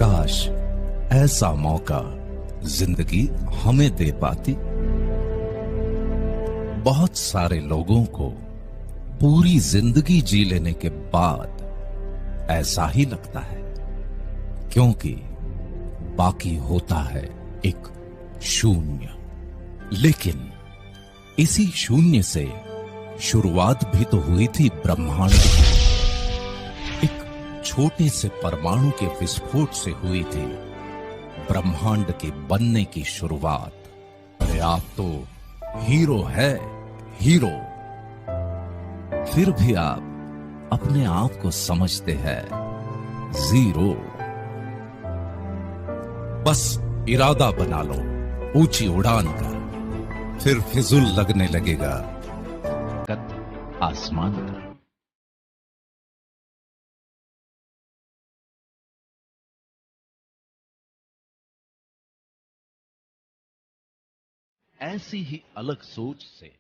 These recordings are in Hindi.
काश ऐसा मौका जिंदगी हमें दे पाती। बहुत सारे लोगों को पूरी जिंदगी जी लेने के बाद ऐसा ही लगता है, क्योंकि बाकी होता है एक शून्य। लेकिन इसी शून्य से शुरुआत भी तो हुई थी ब्रह्मांड की। एक छोटे से परमाणु के विस्फोट से हुई थी ब्रह्मांड के बनने की शुरुआत। अरे आप तो हीरो है, हीरो। फिर भी आप अपने आप को समझते हैं जीरो। बस इरादा बना लो ऊंची उड़ान का, फिर फिजूल लगने लगेगा आसमान का। ऐसी ही अलग सोच से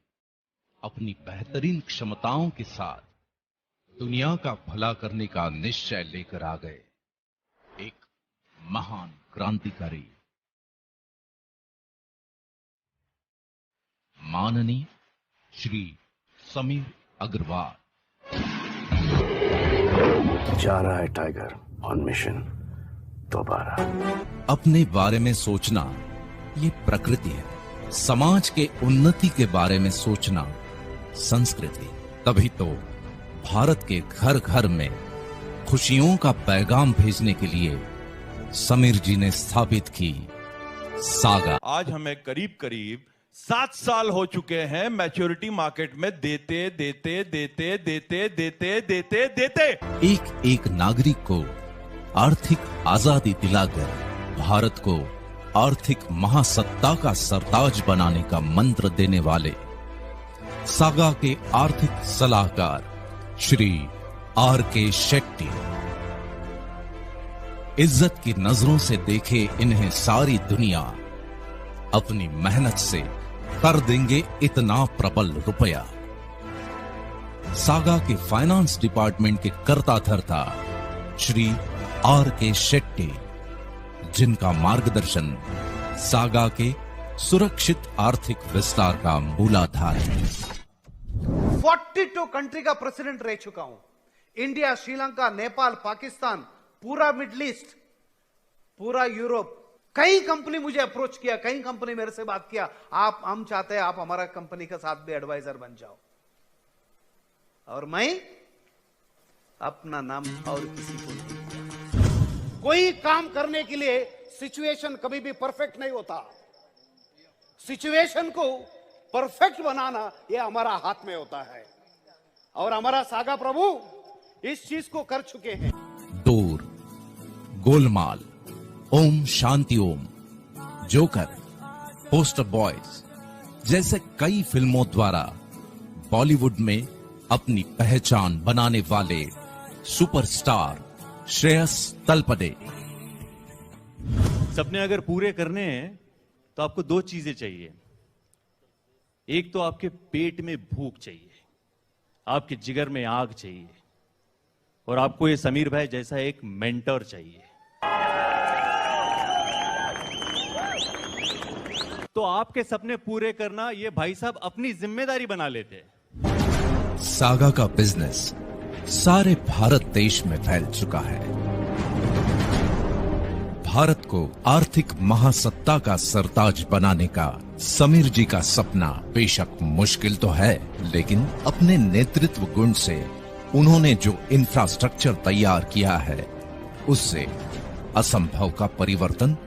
अपनी बेहतरीन क्षमताओं के साथ दुनिया का भला करने का निश्चय लेकर आ गए एक महान क्रांतिकारी, माननीय श्री समीर अग्रवाल। जा रहा है टाइगर ऑन मिशन दोबारा। अपने बारे में सोचना ये प्रकृति है, समाज के उन्नति के बारे में सोचना संस्कृति। तभी तो भारत के घर घर में खुशियों का पैगाम भेजने के लिए समीर जी ने स्थापित की सागा। आज हमें करीब करीब 7 साल हो चुके हैं मैच्योरिटी मार्केट में देते देते देते देते देते देते देते। एक एक नागरिक को आर्थिक आजादी दिलाकर भारत को आर्थिक महासत्ता का सरताज बनाने का मंत्र देने वाले सागा के आर्थिक सलाहकार श्री R.K. शेट्टी। इज्जत की नजरों से देखे इन्हें सारी दुनिया, अपनी मेहनत से कर देंगे इतना प्रबल रुपया। सागा के फाइनेंस डिपार्टमेंट के कर्ता धर्ता श्री R.K. शेट्टी, जिनका मार्गदर्शन सागा के सुरक्षित आर्थिक विस्तार का मूलाधार है। 42 कंट्री का प्रेसिडेंट रह चुका हूं। इंडिया, श्रीलंका, नेपाल, पाकिस्तान, पूरा मिडिल ईस्ट, पूरा यूरोप। कई कंपनी मुझे अप्रोच किया, कई कंपनी मेरे से बात किया, हम चाहते हैं आप हमारा कंपनी के साथ भी एडवाइजर बन जाओ। और मैं अपना नाम और किसी को नहीं। कोई काम करने के लिए सिचुएशन कभी भी परफेक्ट नहीं होता। सिचुएशन को परफेक्ट बनाना यह हमारा हाथ में होता है, और हमारा सागा प्रभु इस चीज को कर चुके हैं। Door, Golmaal, Om Shanti Om, joker, poster boys जैसे कई फिल्मों द्वारा बॉलीवुड में अपनी पहचान बनाने वाले सुपरस्टार श्रेयस तलपदे। सपने अगर पूरे करने हैं तो आपको 2 चीजें चाहिए। एक तो आपके पेट में भूख चाहिए, आपके जिगर में आग चाहिए, और आपको ये समीर भाई जैसा एक मेंटर चाहिए। तो आपके सपने पूरे करना ये भाई साहब अपनी जिम्मेदारी बना लेते। सागा का बिजनेस सारे भारत देश में फैल चुका है। भारत को आर्थिक महासत्ता का सरताज बनाने का समीर जी का सपना बेशक मुश्किल तो है, लेकिन अपने नेतृत्व गुण से उन्होंने जो इंफ्रास्ट्रक्चर तैयार किया है, उससे असंभव का परिवर्तन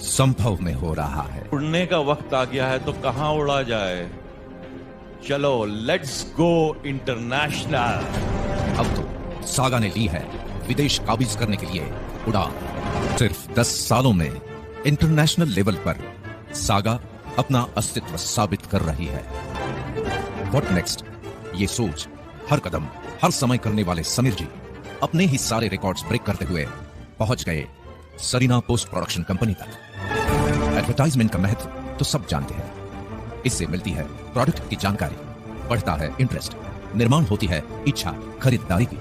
संभव में हो रहा है। उड़ने का वक्त आ गया है तो कहां उड़ा जाए, चलो लेट्स गो इंटरनेशनल। अब तो सागा ने ली है विदेश काबिज करने के लिए उड़ान। सिर्फ 10 सालों में इंटरनेशनल लेवल पर सागा अपना अस्तित्व साबित कर रही है। व्हाट नेक्स्ट, ये सोच हर कदम हर समय करने वाले समीर जी अपने ही सारे रिकॉर्ड्स ब्रेक करते हुए पहुंच गए सरीना पोस्ट प्रोडक्शन कंपनी तक। एडवर्टाइजमेंट का महत्व तो सब जानते हैं। इससे मिलती है प्रोडक्ट की जानकारी, बढ़ता है इंटरेस्ट, निर्माण होती है इच्छा खरीदारी की।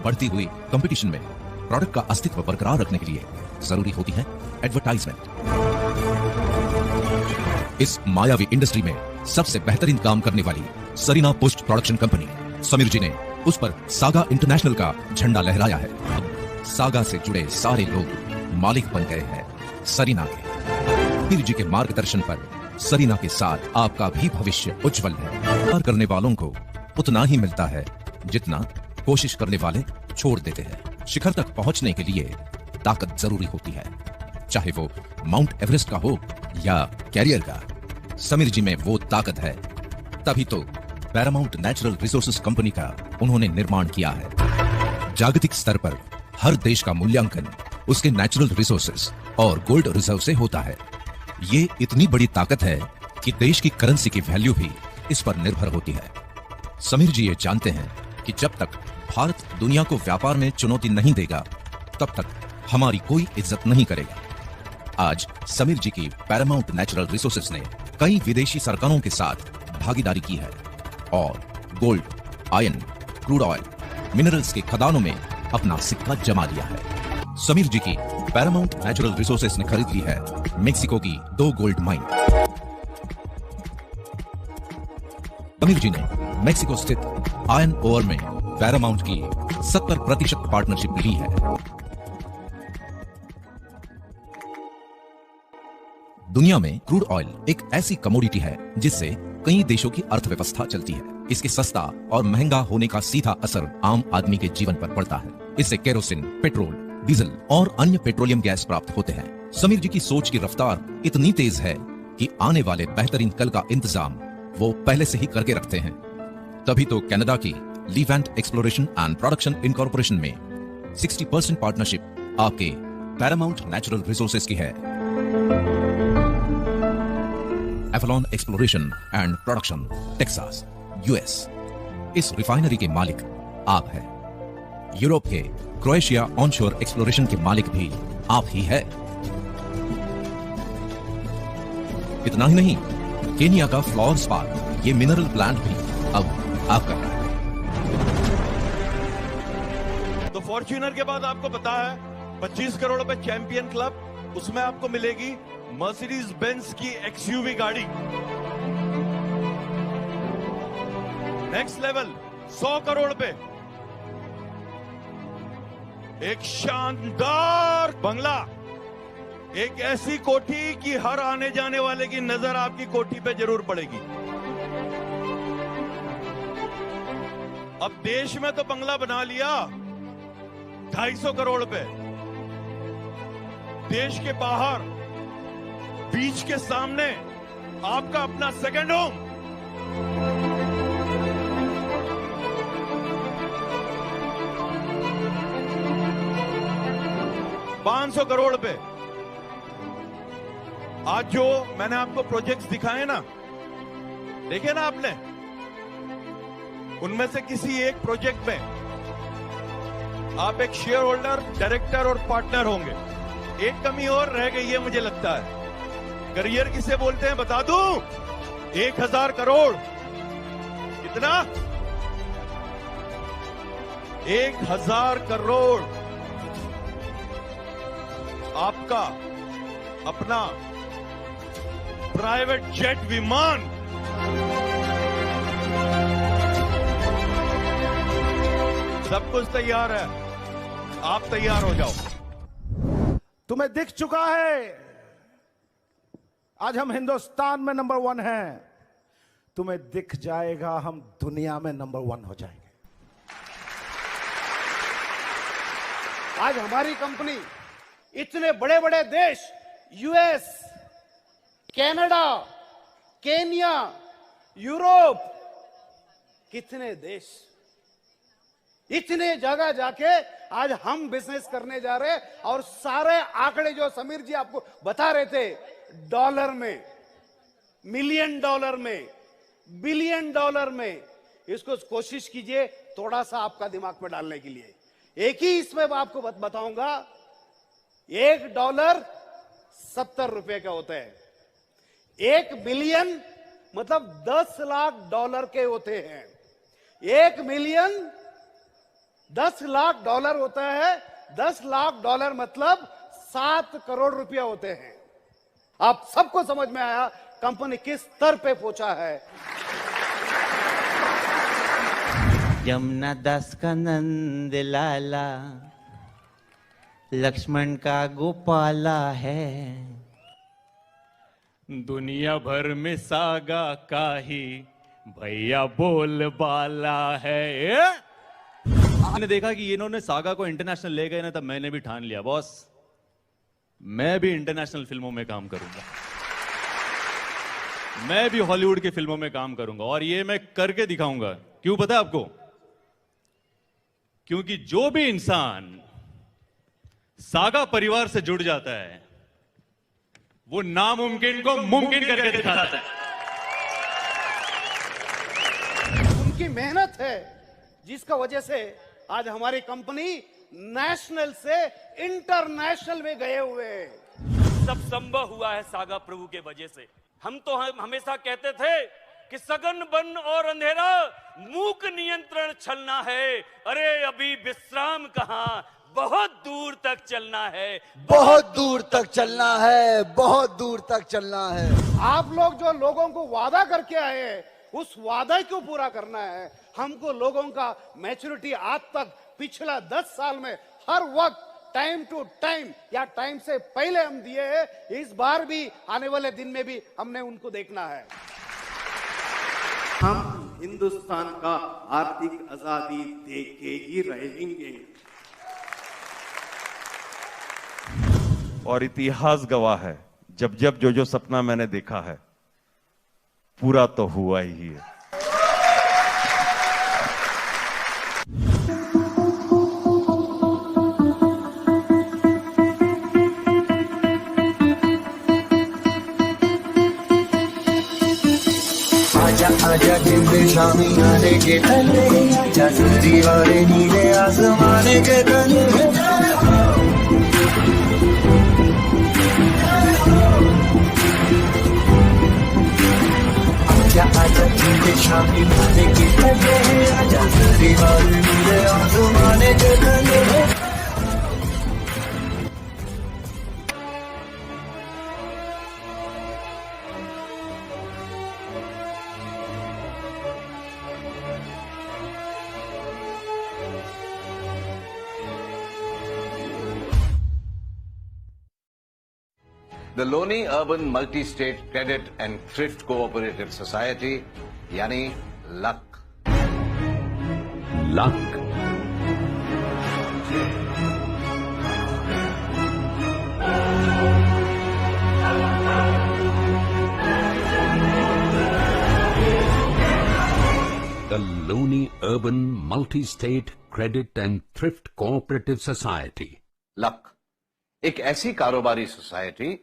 बढ़ती हुई कंपटीशन में प्रोडक्ट का अस्तित्व बरकरार रखने के लिए जरूरी होती है एडवर्टाइजमेंट। इस मायावी इंडस्ट्री में सबसे बेहतरीन काम करने वाली Sarina post production company Sameer ji ने उस पर सागा इंटरनेशनल का झंडा लहराया है। अब सागा से जुड़े सारे लोग मालिक बन गए हैं सरीना के। समीर जी के मार्गदर्शन पर सरीना के साथ आपका भी भविष्य उज्जवल है। प्यार करने वालों को उतना ही मिलता है जितना कोशिश करने वाले छोड़ देते हैं। शिखर तक पहुंचने के लिए ताकत जरूरी होती है, चाहे वो माउंट एवरेस्ट का हो या कैरियर का। समीर जी में वो ताकत है, तभी तो पैरामाउंट नेचुरल रिसोर्सेज कंपनी का उन्होंने निर्माण किया है। जागतिक स्तर पर हर देश का मूल्यांकन उसके नेचुरल रिसोर्सेज और गोल्ड रिजर्व से होता है। ये इतनी बड़ी ताकत है कि देश की करेंसी की वैल्यू भी इस पर निर्भर होती है। समीर जी ये जानते हैं कि जब तक भारत दुनिया को व्यापार में चुनौती नहीं देगा, तब तक हमारी कोई इज्जत नहीं करेगा। आज समीर जी की पैरामाउंट नेचुरल रिसोर्सेज ने कई विदेशी सरकारों के साथ भागीदारी की है और gold, iron, crude oil, minerals के खदानों में अपना सिक्का जमा लिया है। समीर जी की पैरामाउंट नेचुरल रिसोर्सेज ने खरीद ली है मेक्सिको की 2 गोल्ड माइन। समीर जी ने मेक्सिको स्थित आयरन ओर में पैरामाउंट की 70% पार्टनरशिप ली है। दुनिया में क्रूड ऑयल एक ऐसी कमोडिटी है जिससे कई देशों की अर्थव्यवस्था चलती है। इसके सस्ता और महंगा होने का सीधा असर आम आदमी के जीवन पर पड़ता है। इससे केरोसिन, पेट्रोल, डीजल और अन्य पेट्रोलियम गैस प्राप्त होते हैं। समीर जी की सोच की रफ्तार इतनी तेज है कि आने वाले बेहतरीन कल का इंतजाम वो पहले से ही करके रखते हैं। तभी तो कनाडा की लीवेंट एक्सप्लोरेशन एंड प्रोडक्शन इनकॉर्पोरेशन में 60% पार्टनरशिप आपके पैरामाउंट नेचुरल रिसोर्सेज की है। Avalon exploration and production, Texas, US. इस रिफाइनरी के मालिक आप हैं। यूरोप के क्रोएशिया ऑनशोर एक्सप्लोरेशन के मालिक भी आप ही है। इतना ही नहीं, केनिया का फ्लावर्स पार्क, ये मिनरल प्लांट भी अब आपका है। तो फॉर्च्यूनर के बाद आपको पता है 25 करोड़ रुपए चैंपियन क्लब, उसमें आपको मिलेगी मर्सिडीज बेंज की एक्सयूवी गाड़ी। नेक्स्ट लेवल 100 करोड़ पे एक शानदार बंगला, एक ऐसी कोठी कि हर आने जाने वाले की नजर आपकी कोठी पे जरूर पड़ेगी। अब देश में तो बंगला बना लिया 250 करोड़ पे, देश के बाहर बीच के सामने आपका अपना सेकंड होम। $500 करोड़ पे। आज जो मैंने आपको प्रोजेक्ट्स दिखाए ना, देखे ना आपने, उनमें से किसी एक प्रोजेक्ट में आप एक शेयर होल्डर, डायरेक्टर और पार्टनर होंगे। एक कमी और रह गई है मुझे लगता है। करियर किसे बोलते हैं बता दूं? 1000 करोड़। कितना? 1000 करोड़ आपका अपना प्राइवेट जेट विमान। सब कुछ तैयार है, आप तैयार हो जाओ। तुम्हें दिख चुका है, आज हम हिंदुस्तान में नंबर 1 हैं। तुम्हें दिख जाएगा हम दुनिया में नंबर 1 हो जाएंगे। आज हमारी कंपनी इतने बड़े बड़े देश, यूएस, कनाडा, केनिया, यूरोप, कितने देश, इतने जगह जाके आज हम बिजनेस करने जा रहे हैं। और सारे आंकड़े जो समीर जी आपको बता रहे थे, डॉलर में, मिलियन डॉलर में, बिलियन डॉलर में, इसको कोशिश कीजिए थोड़ा सा आपका दिमाग में डालने के लिए। एक ही इसमें आपको बताऊंगा, $1 $70 का होता है। 1 बिलियन मतलब 10 लाख डॉलर के होते हैं। 1 मिलियन $10 लाख होता है। $10 लाख मतलब 7 करोड़ रुपया होते हैं। आप सबको समझ में आया कंपनी किस स्तर पे पहुंचा है। यमुना दास का नंद लाला, लक्ष्मण का गोपाला है। दुनिया भर में सागा का ही भैया बोल बाला है। मैंने देखा कि इन्होंने सागा को इंटरनेशनल ले गए ना, तब मैंने भी ठान लिया बॉस, मैं भी इंटरनेशनल फिल्मों में काम करूंगा, मैं भी हॉलीवुड की फिल्मों में काम करूंगा, और ये मैं करके दिखाऊंगा। क्यों पता है आपको? क्योंकि जो भी इंसान सागा परिवार से जुड़ जाता है वो नामुमकिन को मुमकिन करके दिखाता है। उनकी मेहनत है जिसका वजह से आज हमारी कंपनी नेशनल से इंटरनेशनल में गए हुए हैं। सब संभव हुआ है सागा प्रभु के वजह से। हम हमेशा कहते थे कि सघन वन और अंधेरा, मूक नियंत्रण छलना है। अरे अभी विश्राम कहां, बहुत दूर तक चलना है, बहुत दूर तक चलना है, बहुत दूर तक चलना है। आप लोग जो लोगों को वादा करके आए हैं, उस वादा क्यों पूरा करना है। हमको लोगों का मैच्योरिटी आज तक पिछला 10 साल में हर वक्त टाइम टू टाइम या टाइम से पहले हम दिए हैं। इस बार भी आने वाले दिन में भी हमने उनको देखना है। हम हिंदुस्तान का आर्थिक आजादी दे के ही रहेंगे। और इतिहास गवाह है, जब जब जो सपना मैंने देखा है पूरा तो हुआ ही है। आजा आजा जिंदे शामी आने के तले, आजा दीवारे नीले आसमाने के तले। आजा आजा जिंदे शामी आने के तले, आजा दीवारे नीले आसमाने के तले। The Loni Urban Multi-State Credit and Thrift Cooperative Society, यानी luck. Luck The Loni Urban Multi-State Credit and Thrift Cooperative Society। Luck एक ऐसी कारोबारी सोसाइटी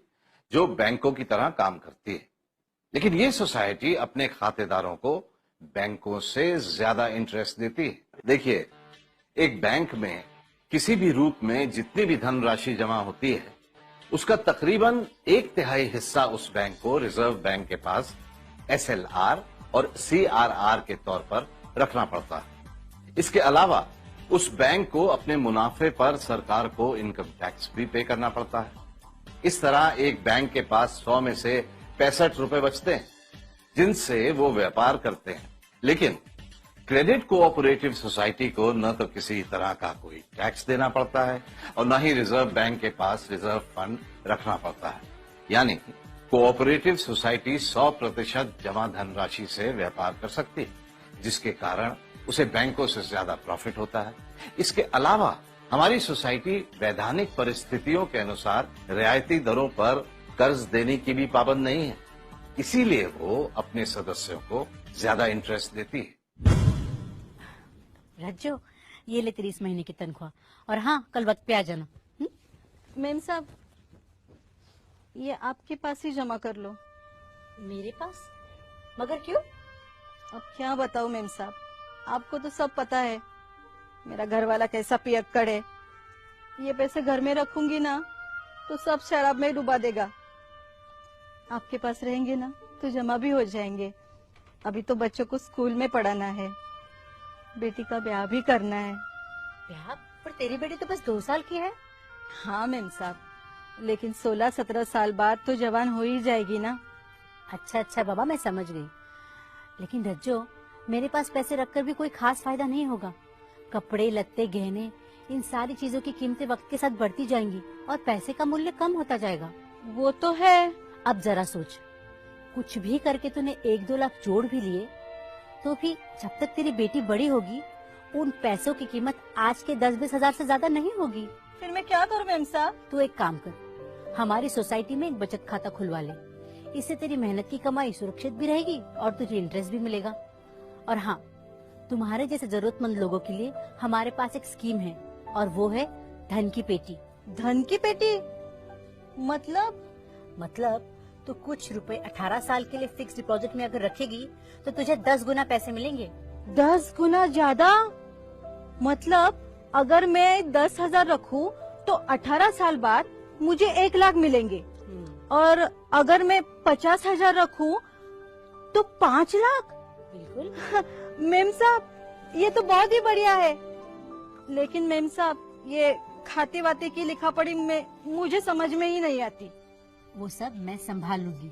जो बैंकों की तरह काम करती है, लेकिन ये सोसाइटी अपने खातेदारों को बैंकों से ज्यादा इंटरेस्ट देती है। देखिए, एक बैंक में किसी भी रूप में जितनी भी धनराशि जमा होती है, उसका तकरीबन 1/3 हिस्सा उस बैंक को रिजर्व बैंक के पास SLR और CRR के तौर पर रखना पड़ता है। इसके अलावा उस बैंक को अपने मुनाफे पर सरकार को इनकम टैक्स भी पे करना पड़ता है। इस तरह एक बैंक के पास 100 में से 65 रुपए बचते हैं, जिनसे वो व्यापार करते हैं। लेकिन क्रेडिट कोऑपरेटिव सोसाइटी को न तो किसी तरह का कोई टैक्स देना पड़ता है और न ही रिजर्व बैंक के पास रिजर्व फंड रखना पड़ता है। यानी कोऑपरेटिव सोसाइटी 100% जमा धनराशि से व्यापार कर सकती है, जिसके कारण उसे बैंकों से ज्यादा प्रॉफिट होता है। इसके अलावा हमारी सोसाइटी वैधानिक परिस्थितियों के अनुसार रियायती दरों पर कर्ज देने की भी पाबंद नहीं है, इसीलिए वो अपने सदस्यों को ज्यादा इंटरेस्ट देती है। रज्जो, ये ले तेरी इस महीने की तनख्वाह, और हाँ, कल वक्त पे आ जाना। मेम साहब, ये आपके पास ही जमा कर लो। मेरे पास? मगर क्यों? अब क्या बताऊं मेम साहब, आपको तो सब पता है मेरा घर वाला कैसा पियक्कड़ है। ये पैसे घर में रखूंगी ना तो सब शराब में डुबा देगा। आपके पास रहेंगे ना तो जमा भी हो जाएंगे। अभी तो बच्चों को स्कूल में पढ़ाना है, बेटी का ब्याह भी करना है। ब्याह? पर तेरी बेटी तो बस 2 साल की है। हाँ मेम साहब, लेकिन 16-17 साल बाद तो जवान हो ही जाएगी ना। अच्छा बाबा, मैं समझ गई। लेकिन रज्जो, मेरे पास पैसे रखकर भी कोई खास फायदा नहीं होगा। कपड़े, लत्ते, गहने, इन सारी चीजों की कीमतें वक्त के साथ बढ़ती जाएंगी और पैसे का मूल्य कम होता जाएगा। वो तो है। अब जरा सोच, कुछ भी करके तूने 1-2 लाख जोड़ भी लिए, तो भी जब तक तेरी बेटी बड़ी होगी उन पैसों की कीमत आज के 10-20 हजार से ज्यादा नहीं होगी। फिर मैं क्या करूं मेम साहब? तू एक काम कर, हमारी सोसाइटी में एक बचत खाता खुलवा ले। इससे तेरी मेहनत की कमाई सुरक्षित भी रहेगी और तुझे इंटरेस्ट भी मिलेगा। और हाँ, तुम्हारे जैसे जरूरतमंद लोगों के लिए हमारे पास एक स्कीम है और वो है धन की पेटी। धन की पेटी मतलब तो कुछ रुपए 18 साल के लिए फिक्स डिपॉजिट में अगर रखेगी तो तुझे 10 गुना पैसे मिलेंगे। 10 गुना ज्यादा? मतलब अगर मैं 10,000 रखूं तो 18 साल बाद मुझे 1 लाख मिलेंगे, और अगर मैं 50,000 रखूं तो 5 लाख? बिल्कुल। मेम साहब, ये तो बहुत ही बढ़िया है। लेकिन मेम साहब, ये खाते वाते की लिखा पढ़ी में मुझे समझ में ही नहीं आती। वो सब मैं संभाल लूंगी।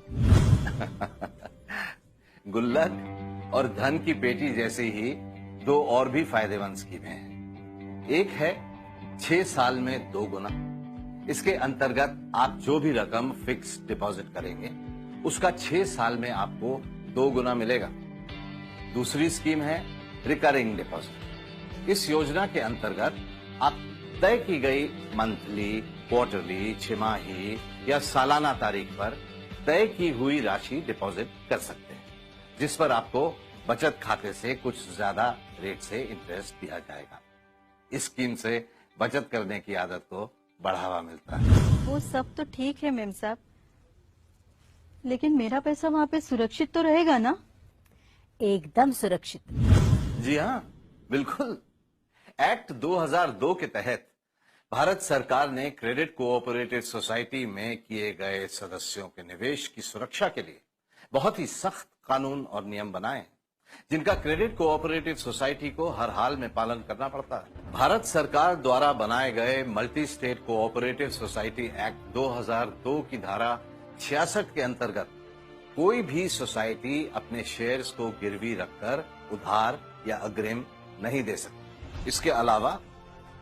गुल्लक और धन की पेटी जैसे ही 2 और भी फायदेमंद स्कीमें हैं। एक है 6 साल में 2 गुना। इसके अंतर्गत आप जो भी रकम फिक्स डिपॉजिट करेंगे उसका 6 साल में आपको 2 गुना मिलेगा। दूसरी स्कीम है रिकरिंग डिपॉजिट। इस योजना के अंतर्गत आप तय की गई मंथली, क्वार्टरली, छिमाही या सालाना तारीख पर तय की हुई राशि डिपॉजिट कर सकते हैं, जिस पर आपको बचत खाते से कुछ ज्यादा रेट से इंटरेस्ट दिया जाएगा। इस स्कीम से बचत करने की आदत को बढ़ावा मिलता है। वो सब तो ठीक है मेम साहब, लेकिन मेरा पैसा वहाँ पे सुरक्षित तो रहेगा ना? एकदम सुरक्षित। जी हाँ, बिल्कुल। एक्ट 2002 के तहत भारत सरकार ने क्रेडिट कोऑपरेटिव सोसाइटी में किए गए सदस्यों के निवेश की सुरक्षा के लिए बहुत ही सख्त कानून और नियम बनाए, जिनका क्रेडिट कोऑपरेटिव सोसाइटी को हर हाल में पालन करना पड़ता है। भारत सरकार द्वारा बनाए गए multi state cooperative society act 2002 की धारा 66 के अंतर्गत कोई भी सोसाइटी अपने शेयर्स को गिरवी रखकर उधार या अग्रिम नहीं दे सकती। इसके अलावा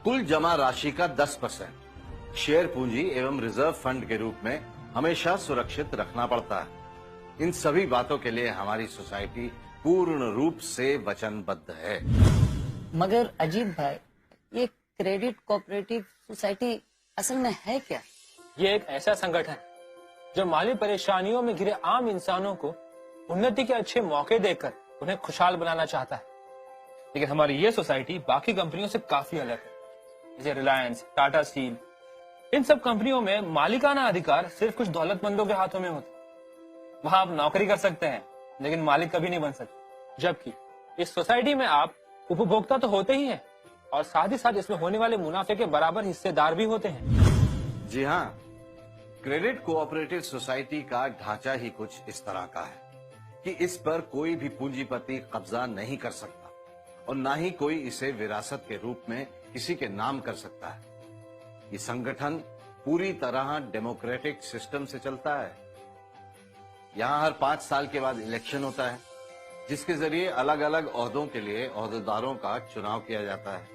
कुल जमा राशि का 10% शेयर पूंजी एवं रिजर्व फंड के रूप में हमेशा सुरक्षित रखना पड़ता है। इन सभी बातों के लिए हमारी सोसाइटी पूर्ण रूप से वचनबद्ध है। मगर अजीत भाई, ये क्रेडिट कोऑपरेटिव सोसाइटी असल में है क्या? ये एक ऐसा संगठन जो माली परेशानियों में घिरे आम इंसानों को उन्नति के अच्छे मौके देकर उन्हें खुशहाल बनाना चाहता है। लेकिन हमारी ये सोसाइटी बाकी कंपनियों से काफी अलग है। जैसे रिलायंस, टाटा स्टील, इन सब कंपनियों में मालिकाना अधिकार सिर्फ कुछ दौलतमंदों के हाथों में होते। वहां आप नौकरी कर सकते हैं लेकिन मालिक कभी नहीं बन सकते, जबकि इस सोसाइटी में आप उपभोक्ता तो होते ही हैं और साथ ही साथ इसमें होने वाले मुनाफे के बराबर हिस्सेदार भी होते हैं। जी हाँ, क्रेडिट कोऑपरेटिव सोसाइटी का ढांचा ही कुछ इस तरह का है कि इस पर कोई भी पूंजीपति कब्जा नहीं कर सकता और न ही कोई इसे विरासत के रूप में किसी के नाम कर सकता है। ये संगठन पूरी तरह डेमोक्रेटिक सिस्टम से चलता है। यहाँ हर 5 साल के बाद इलेक्शन होता है, जिसके जरिए अलग अलग ओहदों के लिए ओहदेदारों का चुनाव किया जाता है।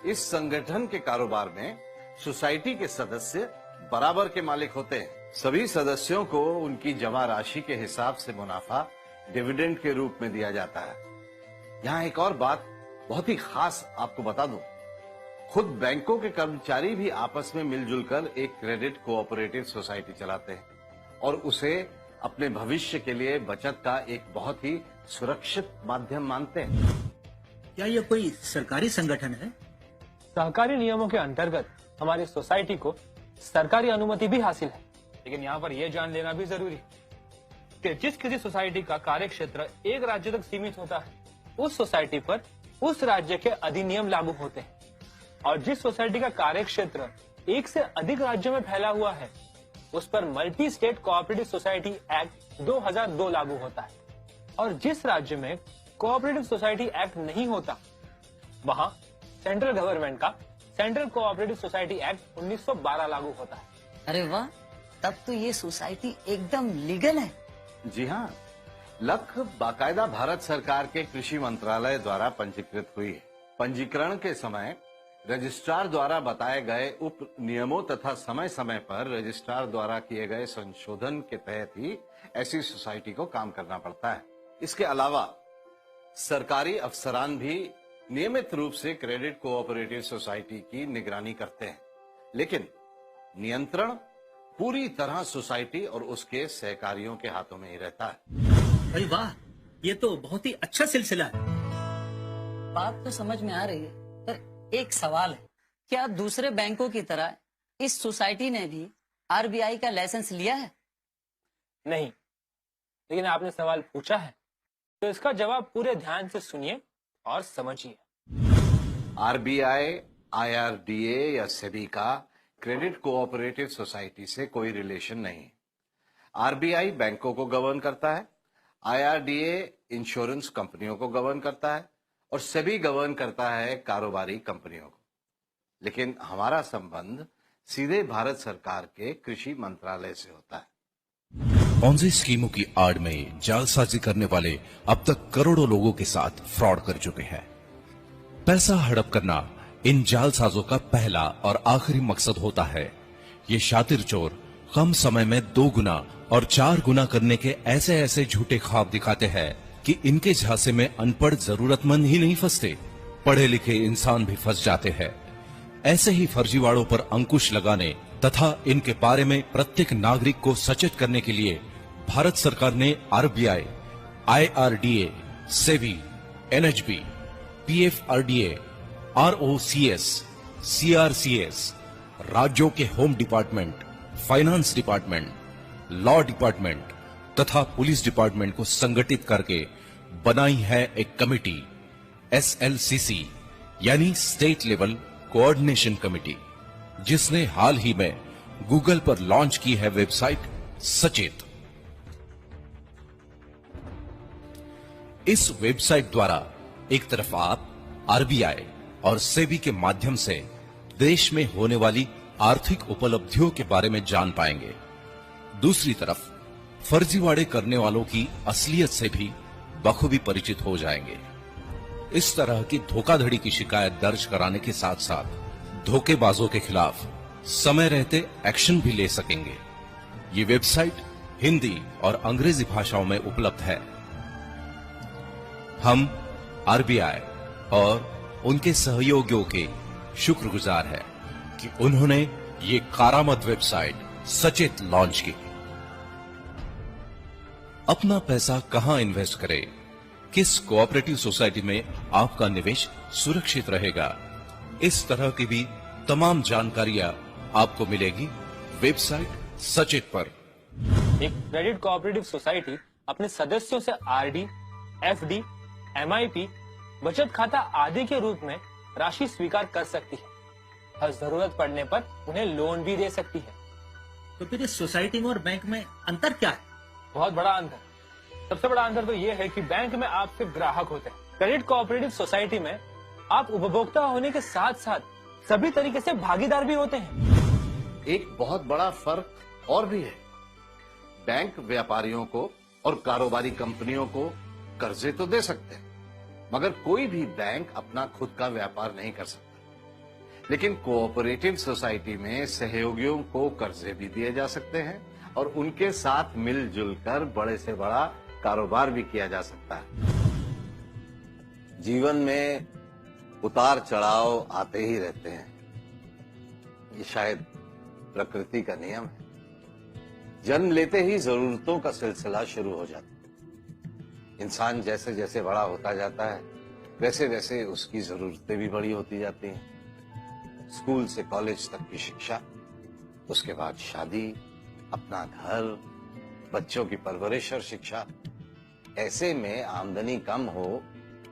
इस संगठन के कारोबार में सोसाइटी के सदस्य बराबर के मालिक होते हैं। सभी सदस्यों को उनकी जमा राशि के हिसाब से मुनाफा डिविडेंड के रूप में दिया जाता है। यहाँ एक और बात बहुत ही खास आपको बता दूं, खुद बैंकों के कर्मचारी भी आपस में मिलजुल कर एक क्रेडिट कोऑपरेटिव सोसाइटी चलाते हैं और उसे अपने भविष्य के लिए बचत का एक बहुत ही सुरक्षित माध्यम मानते हैं। क्या यह कोई सरकारी संगठन है? सहकारी नियमों के अंतर्गत हमारी सोसाइटी को सरकारी अनुमति भी हासिल है, लेकिन यहाँ पर यह जान लेना भी जरूरी है कि जिस किसी सोसाइटी का कार्य क्षेत्र एक राज्य तक सीमित होता है, उस सोसाइटी पर उस राज्य के अधिनियम लागू होते हैं, और जिस सोसाइटी का कार्य क्षेत्र एक से अधिक राज्यों में फैला हुआ है, उस पर multi state cooperative society act 2002 लागू होता है। और जिस राज्य में कोऑपरेटिव सोसाइटी एक्ट नहीं होता, वहां सेंट्रल गवर्नमेंट का सेंट्रल कोऑपरेटिव सोसाइटी एक्ट 1912 लागू होता है। अरे वाह, तब तो ये सोसाइटी एकदम लीगल है। जी हाँ, लख बाकायदा भारत सरकार के कृषि मंत्रालय द्वारा पंजीकृत हुई है। पंजीकरण के समय रजिस्ट्रार द्वारा बताए गए उप नियमों तथा समय समय पर रजिस्ट्रार द्वारा किए गए संशोधन के तहत ही ऐसी सोसाइटी को काम करना पड़ता है। इसके अलावा सरकारी अफसरान भी नियमित रूप से क्रेडिट कोऑपरेटिव सोसाइटी की निगरानी करते हैं, लेकिन नियंत्रण पूरी तरह सोसाइटी और उसके सहकारियों के हाथों में ही रहता है। अरे वाह, ये तो बहुत ही अच्छा सिलसिला है। बात तो समझ में आ रही है, पर एक सवाल है, क्या दूसरे बैंकों की तरह इस सोसाइटी ने भी आरबीआई का लाइसेंस लिया है? नहीं, लेकिन आपने सवाल पूछा है तो इसका जवाब पूरे ध्यान से सुनिए और समझिए। आरबीआई, आईआरडीए या सेबी का क्रेडिट कोऑपरेटिव सोसाइटी से कोई रिलेशन नहीं। आरबीआई बैंकों को गवर्न करता है, आईआरडीए इंश्योरेंस कंपनियों को गवर्न करता है और सेबी गवर्न करता है कारोबारी कंपनियों को। लेकिन हमारा संबंध सीधे भारत सरकार के कृषि मंत्रालय से होता है। पॉन्जी स्कीमों की आड़ में जालसाजी करने वाले अब तक करोड़ों लोगों के साथ फ्रॉड कर चुके हैं। पैसा हड़प करना इन जालसाजों का पहला और आखिरी मकसद होता है। ये शातिर चोर कम समय में 2 गुना और 4 गुना करने के ऐसे ऐसे झूठे ख्वाब दिखाते हैं कि इनके झांसे में अनपढ़ जरूरतमंद ही नहीं फंसते, पढ़े लिखे इंसान भी फंस जाते हैं। ऐसे ही फर्जीवाड़ों पर अंकुश लगाने तथा इनके बारे में प्रत्येक नागरिक को सचेत करने के लिए भारत सरकार ने RBI, IRDA, SEBI, NHB, PFRDA, ROCS, CRCS, राज्यों के home department, finance department, law department तथा पुलिस डिपार्टमेंट को संगठित करके बनाई है एक कमेटी, एसएलसीसी यानी स्टेट लेवल कोऑर्डिनेशन कमेटी, जिसने हाल ही में गूगल पर लॉन्च की है वेबसाइट सचेत। इस वेबसाइट द्वारा एक तरफ आप आरबीआई और सेबी के माध्यम से देश में होने वाली आर्थिक उपलब्धियों के बारे में जान पाएंगे, दूसरी तरफ फर्जीवाड़े करने वालों की असलियत से भी बखूबी परिचित हो जाएंगे। इस तरह की धोखाधड़ी की शिकायत दर्ज कराने के साथ साथ धोखेबाजों के खिलाफ समय रहते एक्शन भी ले सकेंगे। ये वेबसाइट हिंदी और अंग्रेजी भाषाओं में उपलब्ध है। हम आरबीआई और उनके सहयोगियों के शुक्रगुजार हैं कि उन्होंने ये कारामद वेबसाइट सचेत लॉन्च की। अपना पैसा कहां इन्वेस्ट करें, किस कोऑपरेटिव सोसाइटी में आपका निवेश सुरक्षित रहेगा, इस तरह की भी तमाम जानकारियां आपको मिलेगी वेबसाइट सचेत पर। एक क्रेडिट कोऑपरेटिव सोसाइटी अपने सदस्यों से आरडी, एफडी, एमआईपी, बचत खाता आदि के रूप में राशि स्वीकार कर सकती है और जरूरत पड़ने पर उन्हें लोन भी दे सकती है। तो फिर इस सोसाइटी में और बैंक में अंतर क्या है? बहुत बड़ा अंतर। सबसे बड़ा अंतर तो ये है कि बैंक में आप सिर्फ ग्राहक होते हैं, क्रेडिट कोऑपरेटिव सोसाइटी में आप उपभोक्ता होने के साथ साथ सभी तरीके से भागीदार भी होते हैं। एक बहुत बड़ा फर्क और भी है। बैंक व्यापारियों को और कारोबारी कंपनियों को कर्जे तो दे सकते हैं, मगर कोई भी बैंक अपना खुद का व्यापार नहीं कर सकता। लेकिन कोऑपरेटिव सोसाइटी में सहयोगियों को कर्जे भी दिए जा सकते हैं और उनके साथ मिलजुल कर बड़े से बड़ा कारोबार भी किया जा सकता है। जीवन में उतार चढ़ाव आते ही रहते हैं, ये शायद प्रकृति का नियम है। जन्म लेते ही जरूरतों का सिलसिला शुरू हो जाता है। इंसान जैसे जैसे बड़ा होता जाता है वैसे वैसे उसकी जरूरतें भी बड़ी होती जाती हैं। स्कूल से कॉलेज तक की शिक्षा, उसके बाद शादी, अपना घर, बच्चों की परवरिश और शिक्षा। ऐसे में आमदनी कम हो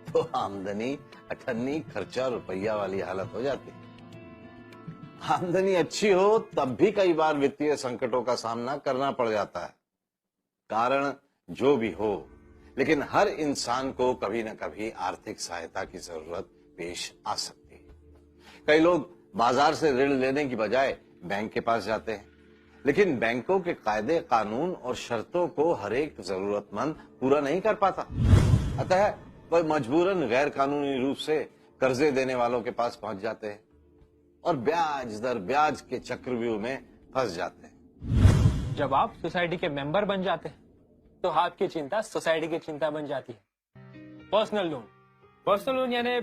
तो आमदनी अठन्नी खर्चा रुपया वाली हालत हो जाती है। आमदनी अच्छी हो तब भी कई बार वित्तीय संकटों का सामना करना पड़ जाता है। कारण जो भी हो, लेकिन हर इंसान को कभी न कभी आर्थिक सहायता की जरूरत पेश आ सकती है। कई लोग बाजार से ऋण लेने की बजाय बैंक के पास जाते हैं, लेकिन बैंकों के कायदे कानून और शर्तों को हर एक जरूरतमंद पूरा नहीं कर पाता। अतः वह मजबूरन गैर कानूनी रूप से कर्जे देने वालों के पास पहुंच जाते हैं और ब्याज दर ब्याज के चक्रव्यूह में फंस जाते हैं। जब आप सोसाइटी के मेंबर बन जाते हैं तो आपकी चिंता सोसाइटी की चिंता बन जाती है। पर्सनल लोन यानी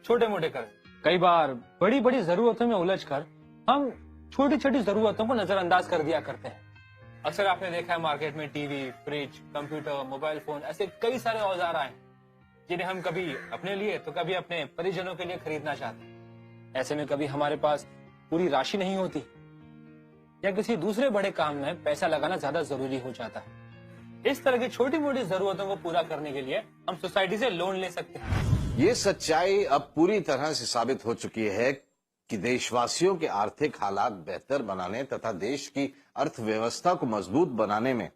छोटे मोटे कर्ज। कई बार बड़ी बड़ी जरूरतों में उलझकर हम छोटी छोटी जरूरतों को नजरअंदाज कर दिया करते हैं। अक्सर आपने देखा है मार्केट में TV, fridge, computer, mobile phone ऐसे कई सारे औजार आए जिन्हें हम कभी अपने लिए तो कभी अपने परिजनों के लिए खरीदना चाहते हैं। ऐसे में कभी हमारे पास पूरी राशि नहीं होती या किसी दूसरे बड़े काम में पैसा लगाना ज्यादा जरूरी हो जाता है। इस तरह की छोटी मोटी जरूरतों को पूरा करने के लिए हम सोसाइटी से लोन ले सकते हैं। ये सच्चाई अब पूरी तरह से साबित हो चुकी है कि देशवासियों के आर्थिक हालात बेहतर बनाने तथा देश की अर्थव्यवस्था को मजबूत बनाने में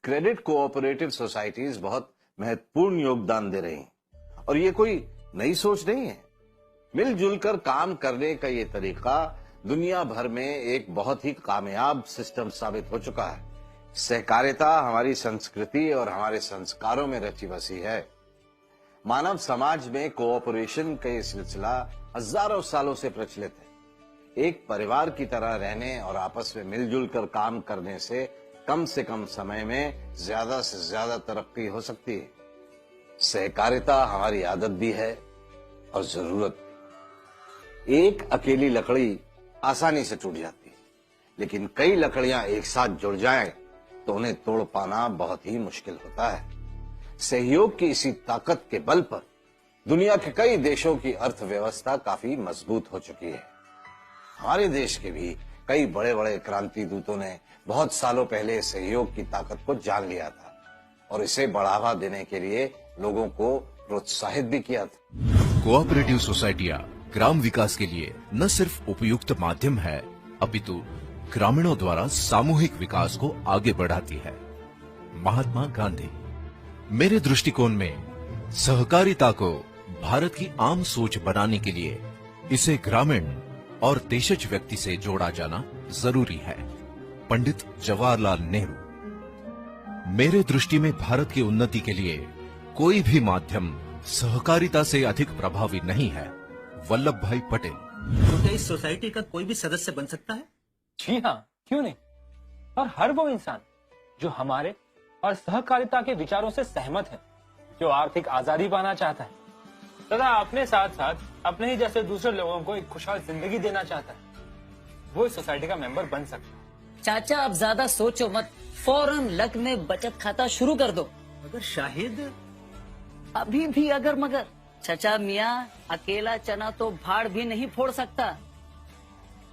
क्रेडिट कोऑपरेटिव सोसाइटीज बहुत महत्वपूर्ण योगदान दे रही हैं। और ये कोई नई सोच नहीं है। मिलजुल कर काम करने का ये तरीका दुनिया भर में एक बहुत ही कामयाब सिस्टम साबित हो चुका है। सहकारिता हमारी संस्कृति और हमारे संस्कारों में रची बसी है। मानव समाज में कोऑपरेशन का ये सिलसिला हजारों सालों से प्रचलित है। एक परिवार की तरह रहने और आपस में मिलजुल कर काम करने से कम समय में ज्यादा से ज्यादा तरक्की हो सकती है। सहकारिता हमारी आदत भी है और जरूरत भी। एक अकेली लकड़ी आसानी से टूट जाती है, लेकिन कई लकड़ियां एक साथ जुड़ जाएं तो उन्हें तोड़ पाना बहुत ही मुश्किल होता है। सहयोग की इसी ताकत के बल पर दुनिया के कई देशों की अर्थव्यवस्था काफी मजबूत हो चुकी है। हमारे देश के भी कई बड़े बड़े क्रांति दूतों ने बहुत सालों पहले सहयोग की ताकत को जान लिया था और इसे बढ़ावा देने के लिए लोगों को प्रोत्साहित भी किया था। कोऑपरेटिव सोसाइटियां ग्राम विकास के लिए न सिर्फ उपयुक्त माध्यम है, अपितु ग्रामीणों द्वारा सामूहिक विकास को आगे बढ़ाती है। महात्मा गांधी। मेरे दृष्टिकोण में सहकारिता को भारत की आम सोच बनाने के लिए इसे ग्रामीण और देशज व्यक्ति से जोड़ा जाना जरूरी है। पंडित जवाहरलाल नेहरू। मेरे दृष्टि में भारत की उन्नति के लिए कोई भी माध्यम सहकारिता से अधिक प्रभावी नहीं है। वल्लभ भाई पटेल। तो क्या इस सोसाइटी का कोई भी सदस्य बन सकता है? जी हाँ, क्यों नहीं। और हर वो इंसान जो हमारे और सहकारिता के विचारों से सहमत है, जो आर्थिक आजादी पाना चाहता है तथा अपने साथ साथ अपने ही जैसे दूसरे लोगों को एक खुशहाल जिंदगी देना चाहता है, वो इस सोसाइटी का मेंबर बन सकता है। चाचा अब ज्यादा सोचो मत, फौरन लक में बचत खाता शुरू कर दो। अगर शाहिद अभी भी अगर मगर चाचा मियाँ अकेला चना तो भाड़ भी नहीं फोड़ सकता।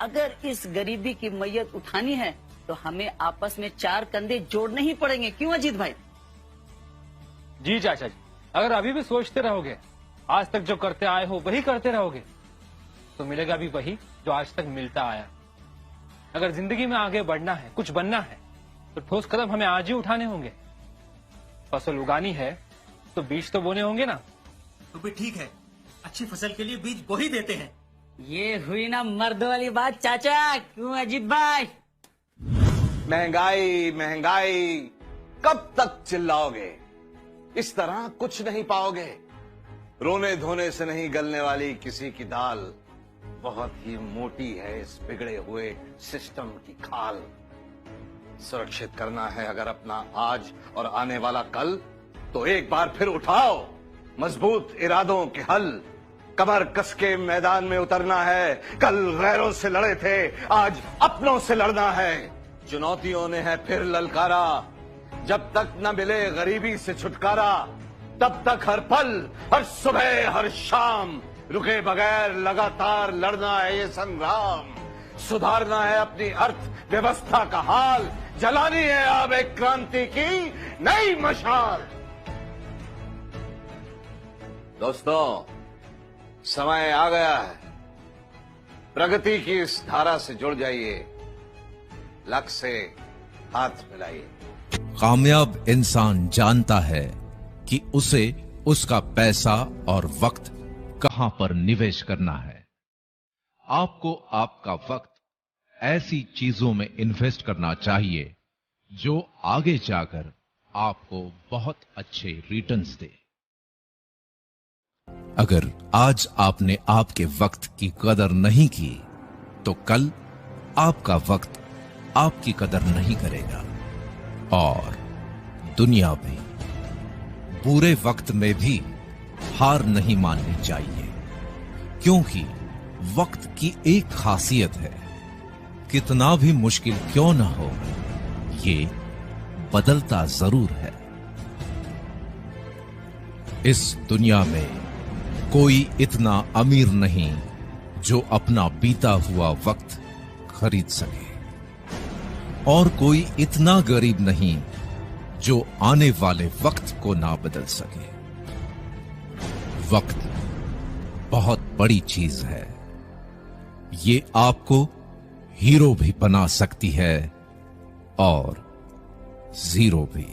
अगर इस गरीबी की मैयत उठानी है तो हमें आपस में 4 कंधे जोड़ने ही पड़ेंगे। क्यों अजीत भाई? जी चाचा जी, अगर अभी भी सोचते रहोगे, आज तक जो करते आए हो वही करते रहोगे, तो मिलेगा भी वही जो आज तक मिलता आया। अगर जिंदगी में आगे बढ़ना है, कुछ बनना है, तो ठोस कदम हमें आज ही उठाने होंगे। फसल उगानी है तो बीज तो बोने होंगे ना। तो भी ठीक है, अच्छी फसल के लिए बीज बो ही देते हैं। ये हुई ना मर्द वाली बात चाचा। क्यों अजीत भाई? महंगाई महंगाई, कब तक चिल्लाओगे? इस तरह कुछ नहीं पाओगे। रोने धोने से नहीं गलने वाली किसी की दाल बहुत ही मोटी है इस बिगड़े हुए सिस्टम की खाल। सुरक्षित करना है अगर अपना आज और आने वाला कल, तो एक बार फिर उठाओ मजबूत इरादों के हल। कमर कस के मैदान में उतरना है। कल गैरों से लड़े थे, आज अपनों से लड़ना है। चुनौतियों ने है फिर ललकारा, जब तक न मिले गरीबी से छुटकारा, तब तक हर पल, हर सुबह, हर शाम रुके बगैर लगातार लड़ना है ये संग्राम। सुधारना है अपनी अर्थव्यवस्था का हाल, जलानी है अब एक क्रांति की नई मशाल। दोस्तों, समय आ गया है। प्रगति की इस धारा से जुड़ जाइए, लक्ष्य से हाथ मिलाइए। कामयाब इंसान जानता है कि उसे उसका पैसा और वक्त कहां पर निवेश करना है। आपको आपका वक्त ऐसी चीजों में इन्वेस्ट करना चाहिए जो आगे जाकर आपको बहुत अच्छे रिटर्न्स दे। अगर आज आपने आपके वक्त की कदर नहीं की तो कल आपका वक्त आपकी कदर नहीं करेगा। और दुनिया में बुरे वक्त में भी हार नहीं माननी चाहिए, क्योंकि वक्त की एक खासियत है, कितना भी मुश्किल क्यों ना हो, ये बदलता जरूर है। इस दुनिया में कोई इतना अमीर नहीं जो अपना बीता हुआ वक्त खरीद सके, और कोई इतना गरीब नहीं जो आने वाले वक्त को ना बदल सके। वक्त बहुत बड़ी चीज है, ये आपको हीरो भी बना सकती है और जीरो भी।